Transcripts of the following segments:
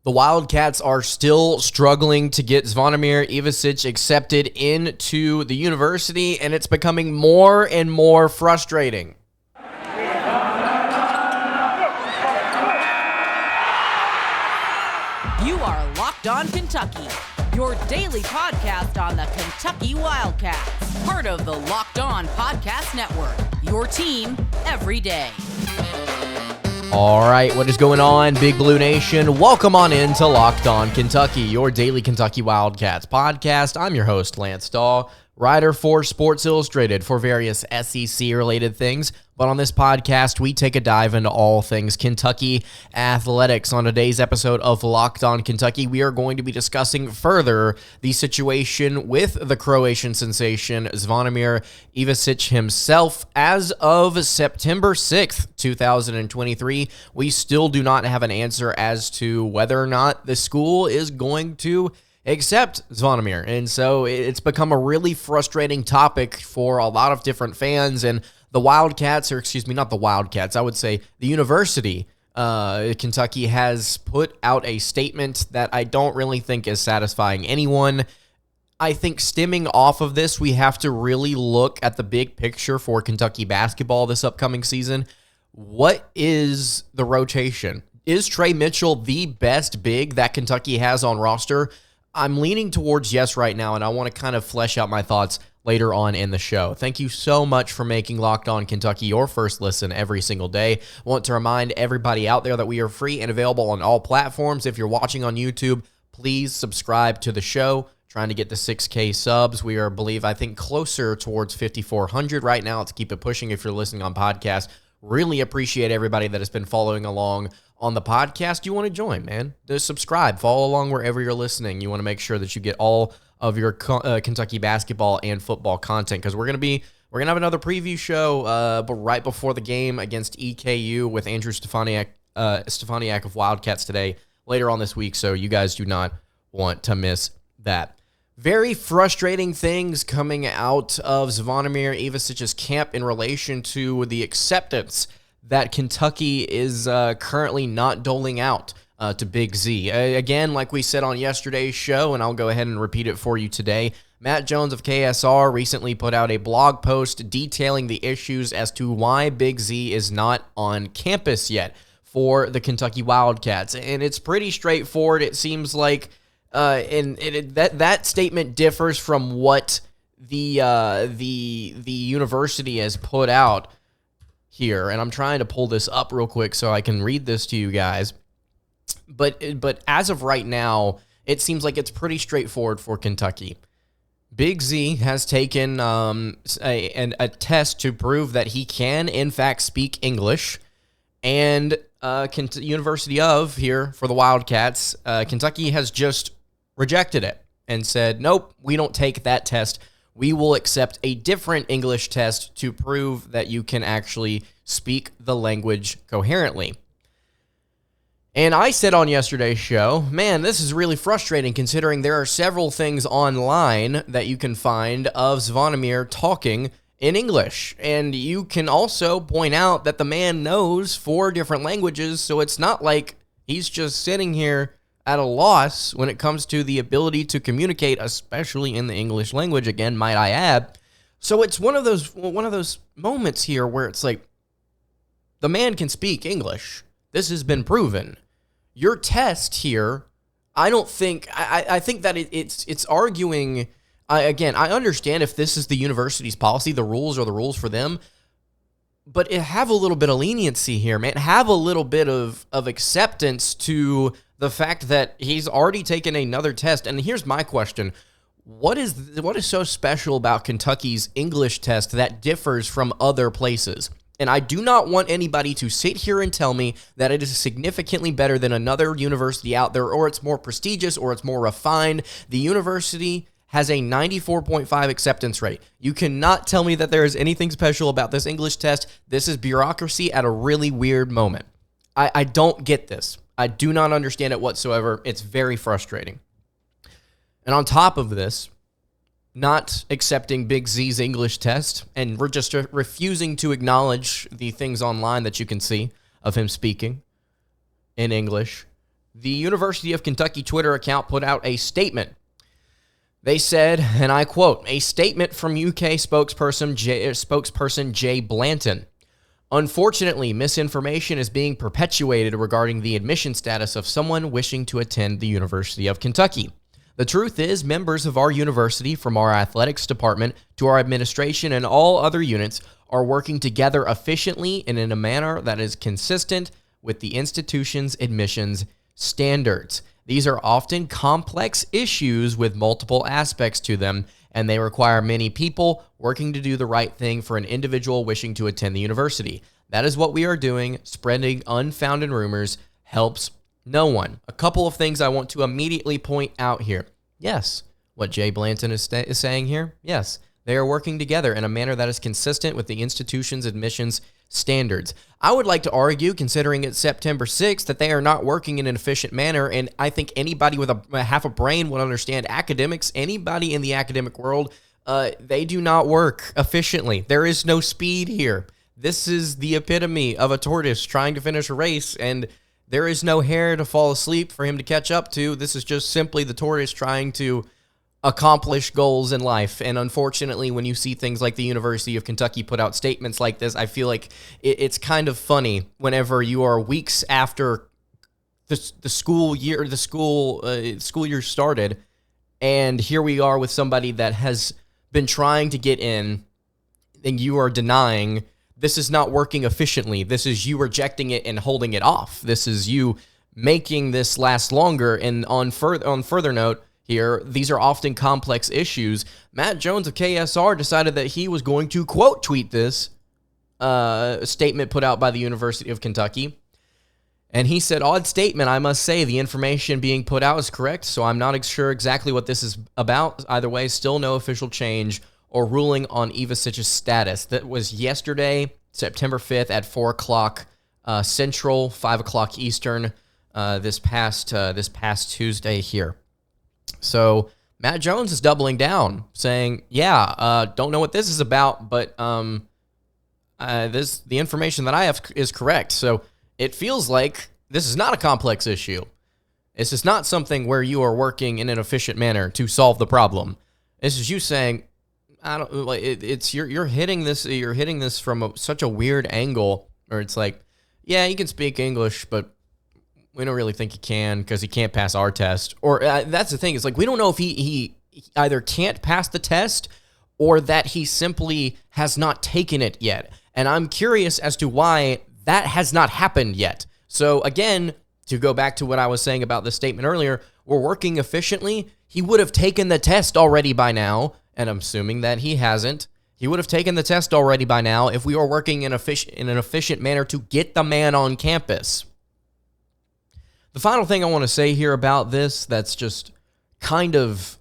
The Wildcats are still struggling to get Zvonimir Ivisic accepted into the university, and it's becoming more and more frustrating. You are Locked On Kentucky, your daily podcast on the Kentucky Wildcats, part of the Locked On Podcast Network, your team every day. All right, what is going on, Big Blue Nation? Welcome on into Locked On Kentucky, your daily Kentucky Wildcats podcast. I'm your host, Lance Dawe, writer for Sports Illustrated for various SEC-related things. But on this podcast, we take a dive into all things Kentucky athletics. On today's episode of Locked On Kentucky, we are going to be discussing further the situation with the Croatian sensation, Zvonimir Ivisic himself. As of September 6th, 2023, we still do not have an answer as to whether or not the school is going to accept Zvonimir. And so it's become a really frustrating topic for a lot of different fans, and the Wildcats, or excuse me, not the Wildcats, I would say the University Kentucky has put out a statement that I don't really think is satisfying anyone. I think stemming off of this, we have to really look at the big picture for Kentucky basketball this upcoming season. What is the rotation? Is Trey Mitchell the best big that Kentucky has on roster? I'm leaning towards yes right now, and I want to kind of flesh out my thoughts later on in the show. Thank you so much for making Locked On Kentucky your first listen every single day. I want to remind everybody out there that we are free and available on all platforms. If you're watching on YouTube, please subscribe to the show. Trying to get to 6K subs. We are, I think, closer towards 5,400 right now. Let's keep it pushing if you're listening on podcast. Really appreciate everybody that has been following along on the podcast. You want to join, man. Just subscribe. Follow along wherever you're listening. You want to make sure that you get all of your Kentucky basketball and football content, because we're gonna have another preview show, but right before the game against EKU with Andrew Stefaniak of Wildcats today later on this week. So you guys do not want to miss that. Very frustrating things coming out of Zvonimir Ivisic's camp in relation to the acceptance that Kentucky is currently not doling out to Big Z. Again, like we said on yesterday's show, and I'll go ahead and repeat it for you today, Matt Jones of KSR recently put out a blog post detailing the issues as to why Big Z is not on campus yet for the Kentucky Wildcats. And it's pretty straightforward. It seems like that statement differs from what the university has put out here. And I'm trying to pull this up real quick so I can read this to you guys. But as of right now, it seems like it's pretty straightforward for Kentucky. Big Z has taken a test to prove that he can, in fact, speak English. And University of, here for the Wildcats, Kentucky has just rejected it and said, nope, we don't take that test. We will accept a different English test to prove that you can actually speak the language coherently. And I said on yesterday's show, man, this is really frustrating considering there are several things online that you can find of Zvonimir talking in English. And you can also point out that the man knows 4 different languages, so it's not like he's just sitting here at a loss when it comes to the ability to communicate, especially in the English language, again, might I add. So it's one of those moments here where it's like, the man can speak English. This has been proven. Your test here, I think that it's arguing. Again, I understand if this is the university's policy, the rules are the rules for them, but have a little bit of leniency here, man. Have a little bit of acceptance to the fact that he's already taken another test. And here's my question. What is so special about Kentucky's English test that differs from other places? And I do not want anybody to sit here and tell me that it is significantly better than another university out there, or it's more prestigious, or it's more refined. The university has a 94.5 acceptance rate. You cannot tell me that there is anything special about this English test. This is bureaucracy at a really weird moment. I don't get this. I do not understand it whatsoever. It's very frustrating. And on top of this, not accepting Big Z's English test, and we're just refusing to acknowledge the things online that you can see of him speaking in English. the University of Kentucky Twitter account put out a statement. They said, and I quote, a statement from UK spokesperson Jay Blanton. Unfortunately, misinformation is being perpetuated regarding the admission status of someone wishing to attend the University of Kentucky. The truth is, members of our university, from our athletics department to our administration and all other units, are working together efficiently and in a manner that is consistent with the institution's admissions standards. These are often complex issues with multiple aspects to them, and they require many people working to do the right thing for an individual wishing to attend the university. That is what we are doing. Spreading unfounded rumors helps no one. A couple of things I want to immediately point out here. Yes, what Jay Blanton is saying here, yes, they are working together in a manner that is consistent with the institution's admissions standards. I would like to argue, considering it's September 6th, that they are not working in an efficient manner, and I think anybody with a half a brain would understand academics. Anybody in the academic world, they do not work efficiently. There is no speed here. This is the epitome of a tortoise trying to finish a race, and there is no hare to fall asleep for him to catch up to. This is just simply the tortoise trying to accomplish goals in life. And unfortunately, when you see things like the University of Kentucky put out statements like this, I feel like it's kind of funny whenever you are weeks after the school year started, and here we are with somebody that has been trying to get in, and you are denying. This is not working efficiently. This is you rejecting it and holding it off. This is you making this last longer. And on further note here, these are often complex issues. Matt Jones of KSR decided that he was going to quote tweet this statement put out by the University of Kentucky. And he said, odd statement, I must say. The information being put out is correct, so I'm not sure exactly what this is about. Either way, still no official change or ruling on Ivisic's status. That was yesterday, September 5th at 4 o'clock Central, 5 o'clock Eastern, this past Tuesday here. So Matt Jones is doubling down, saying, don't know what this is about, but the information that I have is correct. So it feels like this is not a complex issue. This is not something where you are working in an efficient manner to solve the problem. This is you saying, you're hitting this from such a weird angle, where it's like, yeah, you can speak English, but we don't really think he can because he can't pass our test. Or that's the thing. It's like, we don't know if he either can't pass the test or that he simply has not taken it yet. And I'm curious as to why that has not happened yet. So again, to go back to what I was saying about the statement earlier, we're working efficiently. He would have taken the test already by now, and I'm assuming that he hasn't. He would have taken the test already by now if we were working in an efficient manner to get the man on campus. The final thing I want to say here about this that's just kind of,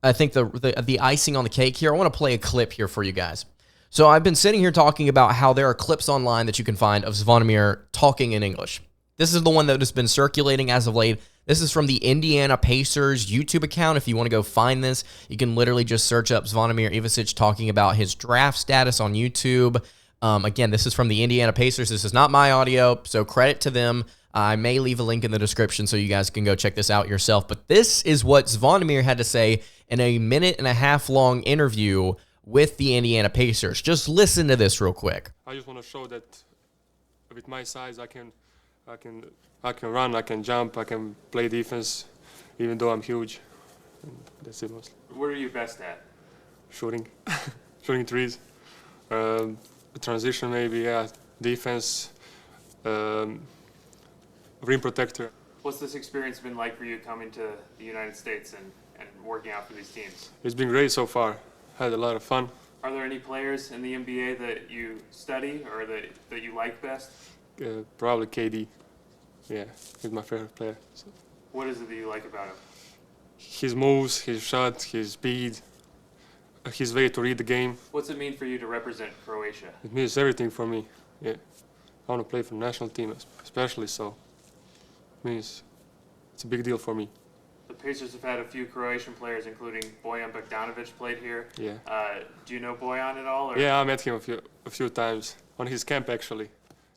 I think, the icing on the cake here, I want to play a clip here for you guys. So I've been sitting here talking about how there are clips online that you can find of Zvonimir talking in English. This is the one that has been circulating as of late. This is from the Indiana Pacers YouTube account. If you want to go find this, you can literally just search up Zvonimir Ivisic talking about his draft status on YouTube. Again, this is from the Indiana Pacers. This is not my audio, so credit to them. I may leave a link in the description so you guys can go check this out yourself. But this is what Zvonimir had to say in a 1.5-minute long interview with the Indiana Pacers. Just listen to this real quick. I just want to show that with my size, I can run, I can jump, I can play defense, even though I'm huge. And that's it mostly. What are you best at? Shooting, shooting threes, transition maybe, defense, rim protector. What's this experience been like for you coming to the United States and working out for these teams? It's been great so far. Had a lot of fun. Are there any players in the NBA that you study or that you like best? Probably KD. Yeah, he's my favorite player. So. What is it that you like about him? His moves, his shot, his speed, his way to read the game. What's it mean for you to represent Croatia? It means everything for me. Yeah, I want to play for the national team, especially so. It means it's a big deal for me. The Pacers have had a few Croatian players, including Bojan Bogdanovic, played here. Yeah. Do you know Bojan at all? Or? Yeah, I met him a few times on his camp actually.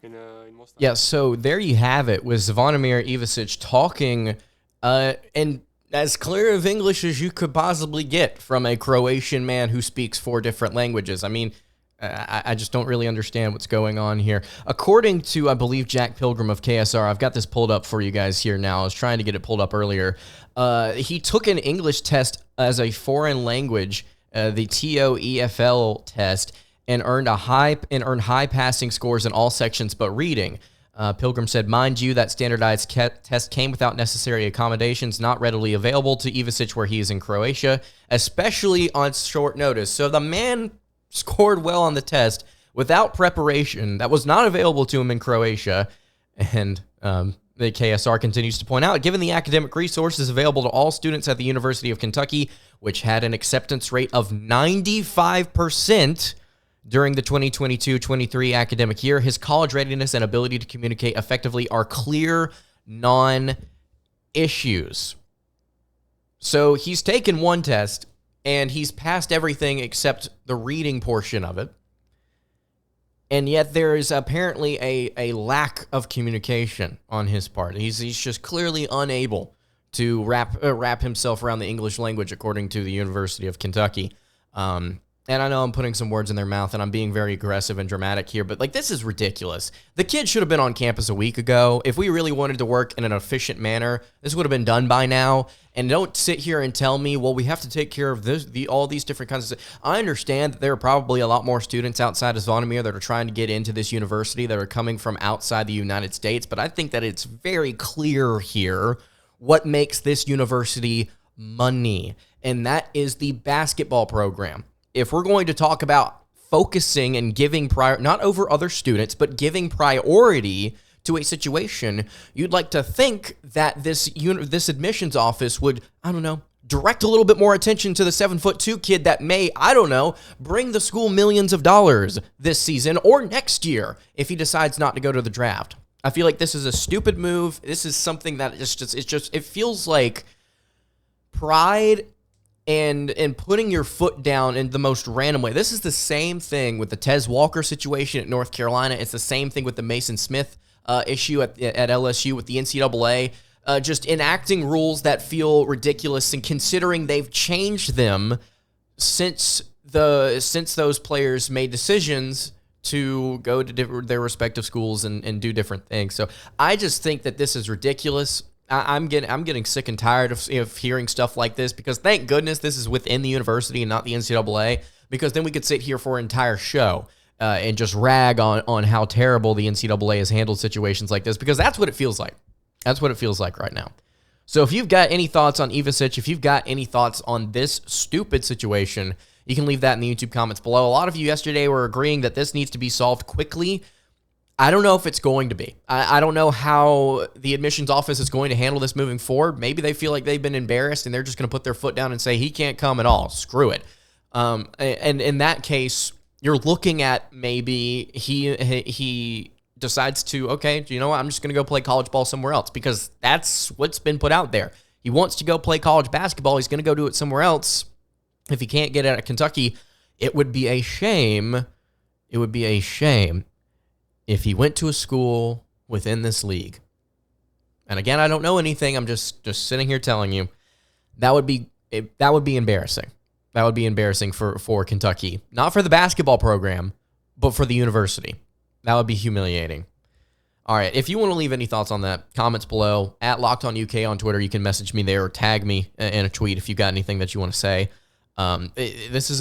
in most. Yeah, so there you have it with Zvonimir Ivisic talking and as clear of English as you could possibly get from a Croatian man who speaks 4 different languages. I mean, I just don't really understand what's going on here. According to, I believe, Jack Pilgrim of KSR, I've got this pulled up for you guys here now. I was trying to get it pulled up earlier. He took an English test as a foreign language, the TOEFL test, and earned high passing scores in all sections but reading. Pilgrim said, mind you, that standardized test came without necessary accommodations, not readily available to Ivisic where he is in Croatia, especially on short notice. So the man scored well on the test without preparation that was not available to him in Croatia. And the KSR continues to point out, given the academic resources available to all students at the University of Kentucky, which had an acceptance rate of 95%, during the 2022-23 academic year, his college readiness and ability to communicate effectively are clear non-issues. So he's taken one test, and he's passed everything except the reading portion of it. And yet there is apparently a lack of communication on his part. He's just clearly unable to wrap himself around the English language, according to the University of Kentucky. And I know I'm putting some words in their mouth and I'm being very aggressive and dramatic here, but like, this is ridiculous. The kid should have been on campus a week ago. If we really wanted to work in an efficient manner, this would have been done by now. And don't sit here and tell me, well, we have to take care of all these different kinds of stuff. I understand that there are probably a lot more students outside of Zvonimir that are trying to get into this university that are coming from outside the United States, but I think that it's very clear here what makes this university money, and that is the basketball program. If we're going to talk about focusing and giving not over other students, but giving priority to a situation, you'd like to think that this admissions office would, I don't know, direct a little bit more attention to the 7'2" kid that may, I don't know, bring the school millions of dollars this season or next year if he decides not to go to the draft. I feel like this is a stupid move. This is something that it feels like pride and putting your foot down in the most random way. This is the same thing with the Tez Walker situation at North Carolina. It's the same thing with the Mason Smith issue at LSU with the NCAA. Just enacting rules that feel ridiculous, and considering they've changed them since those players made decisions to go to their respective schools and do different things. So I just think that this is ridiculous. I'm getting sick and tired of hearing stuff like this, because thank goodness this is within the university and not the NCAA, because then we could sit here for an entire show and just rag on how terrible the NCAA has handled situations like this, because that's what it feels like. That's what it feels like right now. So if you've got any thoughts on Ivisic, if you've got any thoughts on this stupid situation, you can leave that in the YouTube comments below. A lot of you yesterday were agreeing that this needs to be solved quickly. I don't know if it's going to be. I don't know how the admissions office is going to handle this moving forward. Maybe they feel like they've been embarrassed and they're just going to put their foot down and say he can't come at all. Screw it. And in that case, you're looking at maybe he decides to, okay, you know what, I'm just going to go play college ball somewhere else, because that's what's been put out there. He wants to go play college basketball. He's going to go do it somewhere else. If he can't get it at Kentucky, it would be a shame. It would be a shame if he went to a school within this league. And again, I don't know anything. I'm just sitting here telling you that would be embarrassing. That would be embarrassing for Kentucky. Not for the basketball program, but for the university. That would be humiliating. All right, if you want to leave any thoughts on that, comments below. At LockedOnUK on Twitter, you can message me there or tag me in a tweet if you got anything that you want to say. This is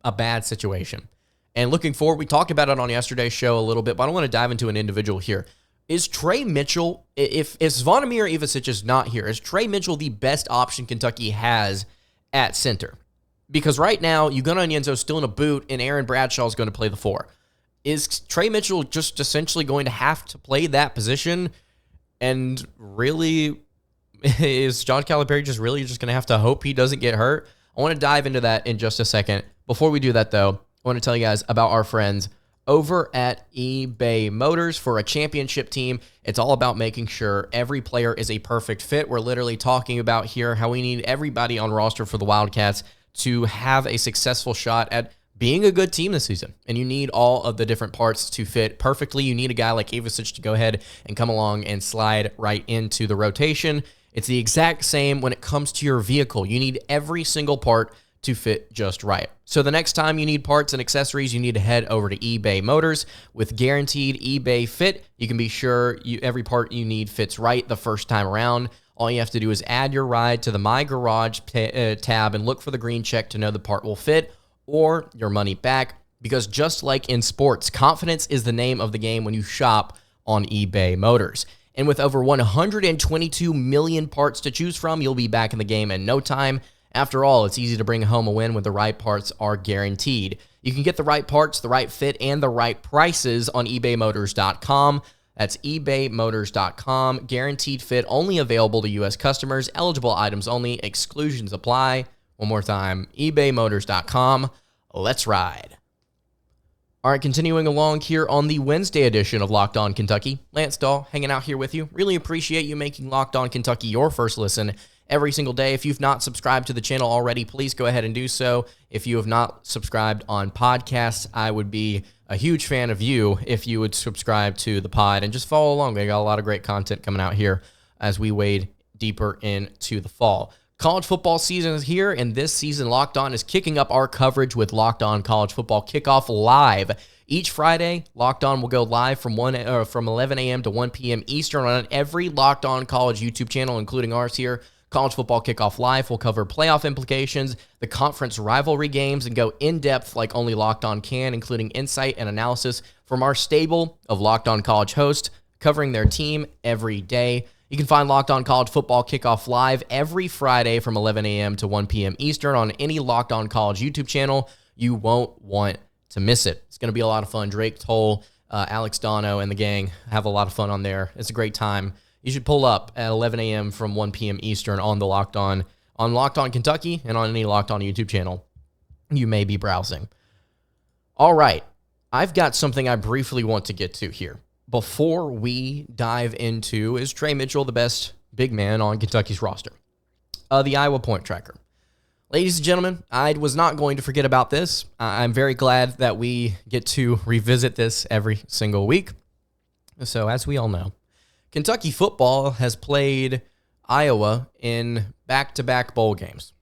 a bad situation. And looking forward, we talked about it on yesterday's show a little bit, but I don't want to dive into an individual here. Is Trey Mitchell, if Zvonimir Ivisic is not here, is Trey Mitchell the best option Kentucky has at center? Because right now, Ugonna Onyenso is still in a boot, and Aaron Bradshaw is going to play the 4. Is Trey Mitchell just essentially going to have to play that position? And really, is John Calipari just going to have to hope he doesn't get hurt? I want to dive into that in just a second. Before we do that, though, I want to tell you guys about our friends over at eBay Motors. For a championship team, it's all about making sure every player is a perfect fit. We're literally talking about here how we need everybody on roster for the Wildcats to have a successful shot at being a good team this season. And you need all of the different parts to fit perfectly. You need a guy like Ivisic to go ahead and come along and slide right into the rotation. It's the exact same when it comes to your vehicle. You need every single part to fit just right. So the next time you need parts and accessories, you need to head over to eBay Motors. With guaranteed eBay fit, you can be sure every part you need fits right the first time around. All you have to do is add your ride to the My Garage tab and look for the green check to know the part will fit or your money back. Because just like in sports, confidence is the name of the game when you shop on eBay Motors. And with over 122 million parts to choose from, you'll be back in the game in no time. After all, it's easy to bring home a win when the right parts are guaranteed. You can get the right parts, the right fit, and the right prices on ebaymotors.com. That's ebaymotors.com. Guaranteed fit, only available to U.S. customers. Eligible items only. Exclusions apply. One more time, ebaymotors.com. Let's ride. All right, continuing along here on the Wednesday edition of Locked On Kentucky. Lance Dawe hanging out here with you. Really appreciate you making Locked On Kentucky your first listen every single day. If you've not subscribed to the channel already, please go ahead and do so. If you have not subscribed on podcasts, I would be a huge fan of you if you would subscribe to the pod and just follow along. We got a lot of great content coming out here as we wade deeper into the fall. College football season is here, and this season Locked On is kicking up our coverage with Locked On College Football Kickoff Live. Each Friday, Locked On will go live from 11 a.m. to 1 p.m. Eastern on every Locked On College YouTube channel, including ours here. College Football Kickoff Live will cover playoff implications, the conference rivalry games, and go in-depth like only Locked On can, including insight and analysis from our stable of Locked On College hosts covering their team every day. You can find Locked On College Football Kickoff Live every Friday from 11 a.m. to 1 p.m. Eastern on any Locked On College YouTube channel. You won't want to miss it. It's going to be a lot of fun. Drake Toll, Alex Dono, and the gang have a lot of fun on there. It's a great time. You should pull up at 11 a.m. from 1 p.m. Eastern on the Locked On Kentucky and on any Locked On YouTube channel you may be browsing. All right, I've got something I briefly want to get to here. Before we dive into, is Trey Mitchell the best big man on Kentucky's roster? The Iowa point tracker. Ladies and gentlemen, I was not going to forget about this. I'm very glad that we get to revisit this every single week. So as we all know, Kentucky football has played Iowa in back-to-back bowl games.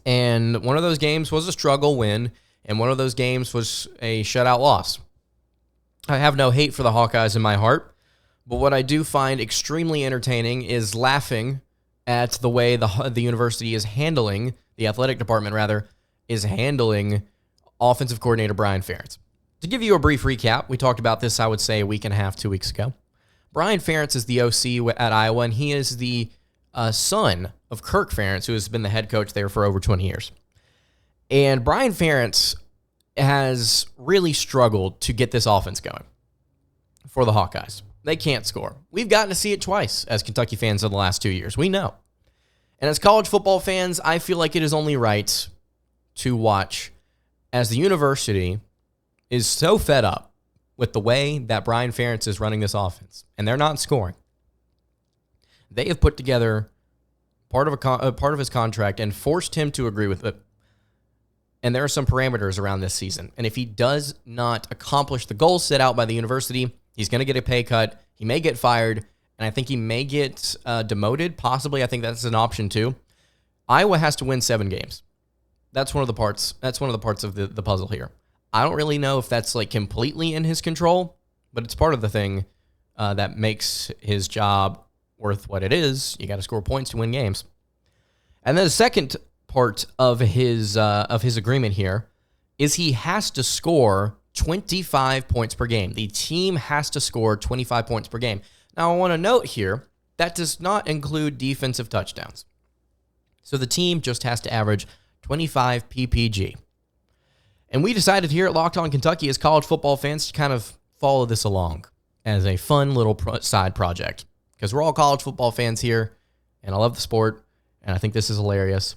And one of those games was a struggle win, and one of those games was a shutout loss. I have no hate for the Hawkeyes in my heart, but what I do find extremely entertaining is laughing at the way the university is handling, the athletic department rather, is handling offensive coordinator Brian Ferentz. To give you a brief recap, we talked about this, I would say, a week and a half, 2 weeks ago. Brian Ferentz is the OC at Iowa, and he is the son of Kirk Ferentz, who has been the head coach there for over 20 years. And Brian Ferentz has really struggled to get this offense going for the Hawkeyes. They can't score. We've gotten to see it twice as Kentucky fans in the last 2 years. We know. And as college football fans, I feel like it is only right to watch as the university is so fed up with the way that Brian Ferentz is running this offense, and they're not scoring. They have put together part of his contract and forced him to agree with it. And there are some parameters around this season. And if he does not accomplish the goals set out by the university, he's going to get a pay cut. He may get fired, and I think he may get demoted. Possibly, I think that's an option too. Iowa has to win 7 games. That's one of the parts. That's one of the parts of the puzzle here. I don't really know if that's like completely in his control, but it's part of the thing that makes his job worth what it is. You got to score points to win games. And then the second part of his agreement here is he has to score 25 points per game. The team has to score 25 points per game. Now, I want to note here that does not include defensive touchdowns. So the team just has to average 25 PPG. And we decided here at Locked On Kentucky as college football fans to kind of follow this along as a fun little side project. Because we're all college football fans here, and I love the sport, and I think this is hilarious.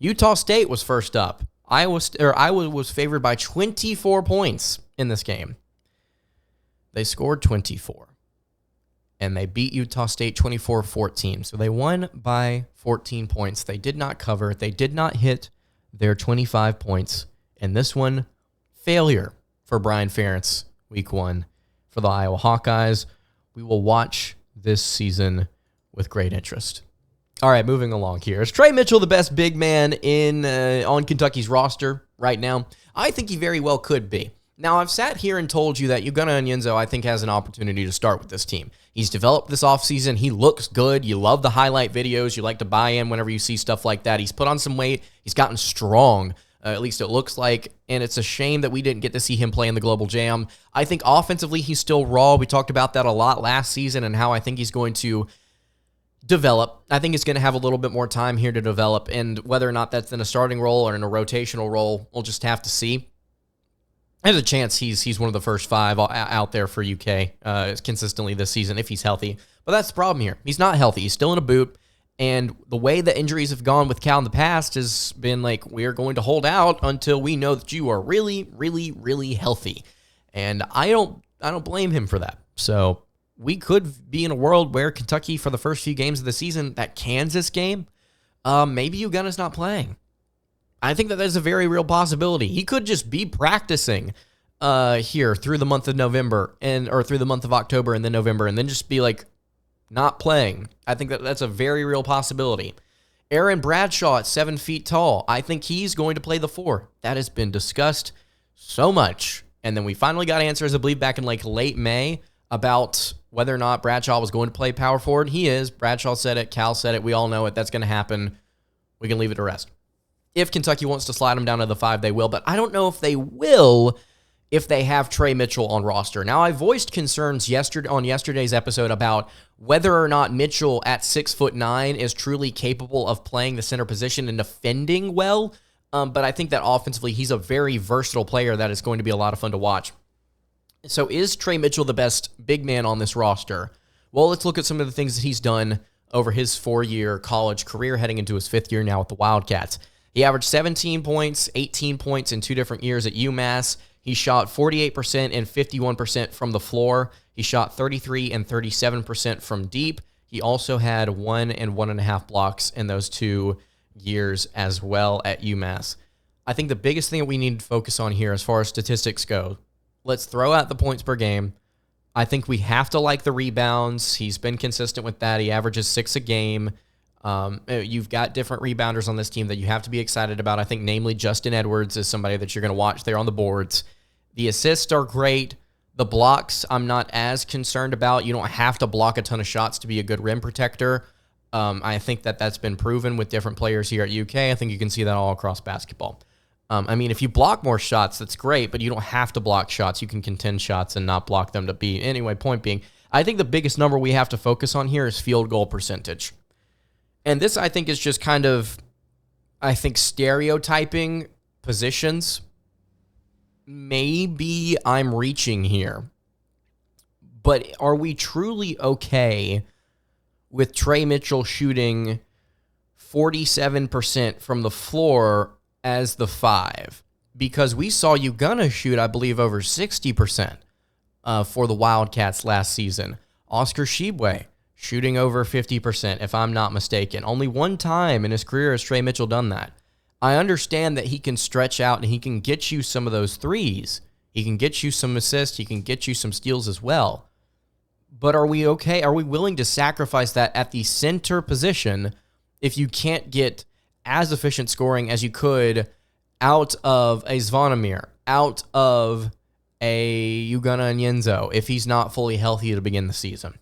Utah State was first up. Iowa was favored by 24 points in this game. They scored 24, and they beat Utah State 24-14. So they won by 14 points. They did not cover. They did not hit their 25 points And this one, failure for Brian Ferentz, week 1 for the Iowa Hawkeyes. We will watch this season with great interest. All right, moving along here. Is Trey Mitchell the best big man on Kentucky's roster right now? I think he very well could be. Now, I've sat here and told you that Ugonna Onyenso, I think, has an opportunity to start with this team. He's developed this offseason. He looks good. You love the highlight videos. You like to buy in whenever you see stuff like that. He's put on some weight. He's gotten strong, at least it looks like, and it's a shame that we didn't get to see him play in the Global Jam. I think offensively he's still raw. We talked about that a lot last season and how I think he's going to develop. I think he's going to have a little bit more time here to develop, and whether or not that's in a starting role or in a rotational role, we'll just have to see. There's a chance he's one of the first 5 out there for UK consistently this season if he's healthy. But that's the problem here. He's not healthy. He's still in a boot. And the way the injuries have gone with Cal in the past has been like, we're going to hold out until we know that you are really, really, really healthy. And I don't blame him for that. So we could be in a world where Kentucky, for the first few games of the season, that Kansas game, maybe Ugonna's not playing. I think that there's a very real possibility. He could just be practicing here through the month of November or through the month of October and then November, and then just be like not playing. I think that that's a very real possibility. Aaron Bradshaw at 7 feet tall. I think he's going to play the 4. That has been discussed so much. And then we finally got answers, I believe, back in like late May about whether or not Bradshaw was going to play power forward. He is. Bradshaw said it. Cal said it. We all know it. That's going to happen. We can leave it to rest. If Kentucky wants to slide him down to the 5, they will. But I don't know if they will if they have Trey Mitchell on roster. Now, I voiced concerns on yesterday's episode about whether or not Mitchell at 6'9" is truly capable of playing the center position and defending well. But I think that offensively, he's a very versatile player that is going to be a lot of fun to watch. So is Trey Mitchell the best big man on this roster? Well, let's look at some of the things that he's done over his 4-year college career, heading into his 5th year now with the Wildcats. He averaged 17 points, 18 points in 2 different years at UMass. He shot 48% and 51% from the floor. He shot 33 and 37% from deep. He also had 1 and 1.5 blocks in those 2 years as well at UMass. I think the biggest thing that we need to focus on here as far as statistics go, let's throw out the points per game. I think we have to like the rebounds. He's been consistent with that. He averages 6 a game. You've got different rebounders on this team that you have to be excited about. I think namely Justin Edwards is somebody that you're going to watch there on the boards. The assists are great. The blocks I'm not as concerned about. You don't have to block a ton of shots to be a good rim protector. I think that that's been proven with different players here at UK. I think you can see that all across basketball. I mean, if you block more shots, that's great, but you don't have to block shots. You can contend shots and not block them to be. Anyway, point being, I think the biggest number we have to focus on here is field goal percentage. And this, I think, is just kind of, stereotyping positions. Maybe I'm reaching here. But are we truly okay with Trey Mitchell shooting 47% from the floor as the 5? Because we saw Ugonna shoot, I believe, over 60% for the Wildcats last season. Oscar Tshiebwe shooting over 50%, if I'm not mistaken. Only one time in his career has Trey Mitchell done that. I understand that he can stretch out and he can get you some of those threes. He can get you some assists. He can get you some steals as well. But are we okay? Are we willing to sacrifice that at the center position if you can't get as efficient scoring as you could out of a Zvonimir, out of a Ugonna Onyenso, if he's not fully healthy to begin the season?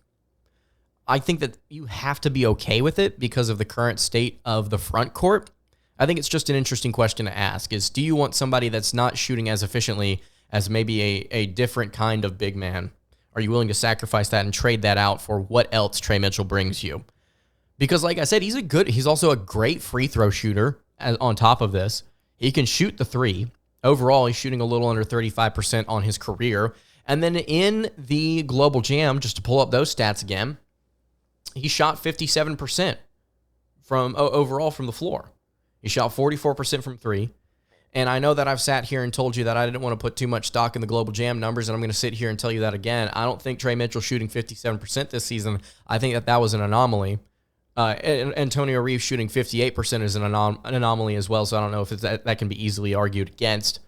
I think that you have to be okay with it because of the current state of the front court. I think it's just an interesting question to ask is, do you want somebody that's not shooting as efficiently as maybe a different kind of big man? Are you willing to sacrifice that and trade that out for what else Trey Mitchell brings you? Because like I said, he's also a great free throw shooter on top of this. He can shoot the 3. Overall, he's shooting a little under 35% on his career. And then in the Global Jam, just to pull up those stats again, he shot 57% overall from the floor. He shot 44% from 3. And I know that I've sat here and told you that I didn't want to put too much stock in the Global Jam numbers, and I'm going to sit here and tell you that again. I don't think Trey Mitchell shooting 57% this season. I think that was an anomaly. Antonio Reeves shooting 58% is an anomaly as well, so I don't know if that can be easily argued against.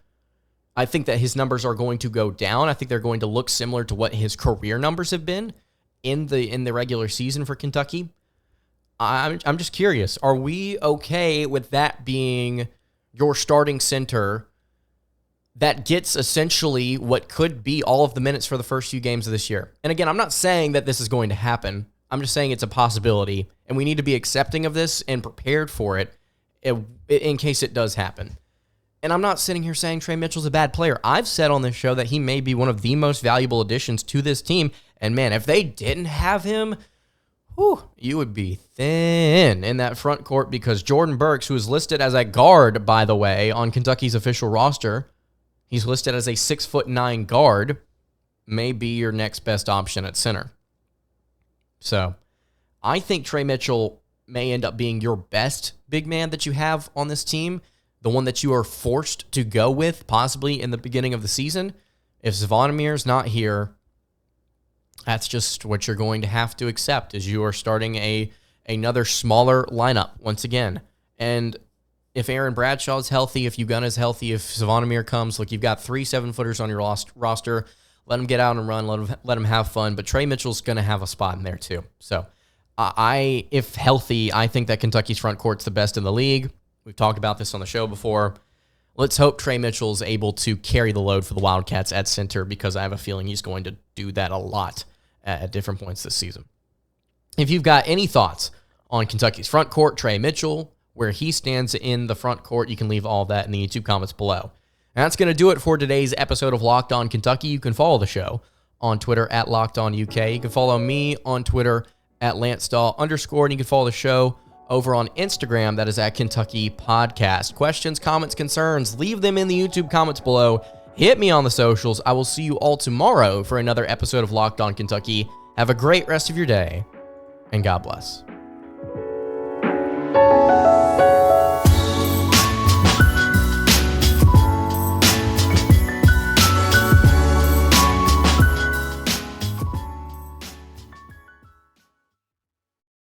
I think that his numbers are going to go down. I think they're going to look similar to what his career numbers have been in the regular season for Kentucky. I'm just curious. Are we okay with that being your starting center that gets essentially what could be all of the minutes for the first few games of this year? And again, I'm not saying that this is going to happen. I'm just saying it's a possibility, and we need to be accepting of this and prepared for it in case it does happen. And I'm not sitting here saying Trey Mitchell's a bad player. I've said on this show that he may be one of the most valuable additions to this team. And man, if they didn't have him, you would be thin in that front court, because Jordan Burks, who is listed as a guard, by the way, on Kentucky's official roster, he's listed as a 6'9" guard, may be your next best option at center. So I think Trey Mitchell may end up being your best big man that you have on this team, the one that you are forced to go with possibly in the beginning of the season. If Zvonimir's not here, that's just what you're going to have to accept, is you are starting another smaller lineup once again. And if Aaron Bradshaw's healthy, if Ugonna is healthy, if Zvonimir comes, look, you've got 3 7-footers on your roster. Let them get out and run. Let them have fun. But Trey Mitchell's going to have a spot in there too. So if healthy, I think that Kentucky's front court's the best in the league. We've talked about this on the show before. Let's hope Trey Mitchell's able to carry the load for the Wildcats at center, because I have a feeling he's going to do that a lot at different points this season. If you've got any thoughts on Kentucky's front court, Trey Mitchell, where he stands in the front court, you can leave all that in the YouTube comments below. And that's going to do it for today's episode of Locked On Kentucky. You can follow the show on Twitter at LockedOnUK. You can follow me on Twitter at LanceDawe_, and you can follow the show over on Instagram. That is at Kentucky Podcast. Questions, comments, concerns, leave them in the YouTube comments below. Hit me on the socials. I will see you all tomorrow for another episode of Locked On Kentucky. Have a great rest of your day, and God bless.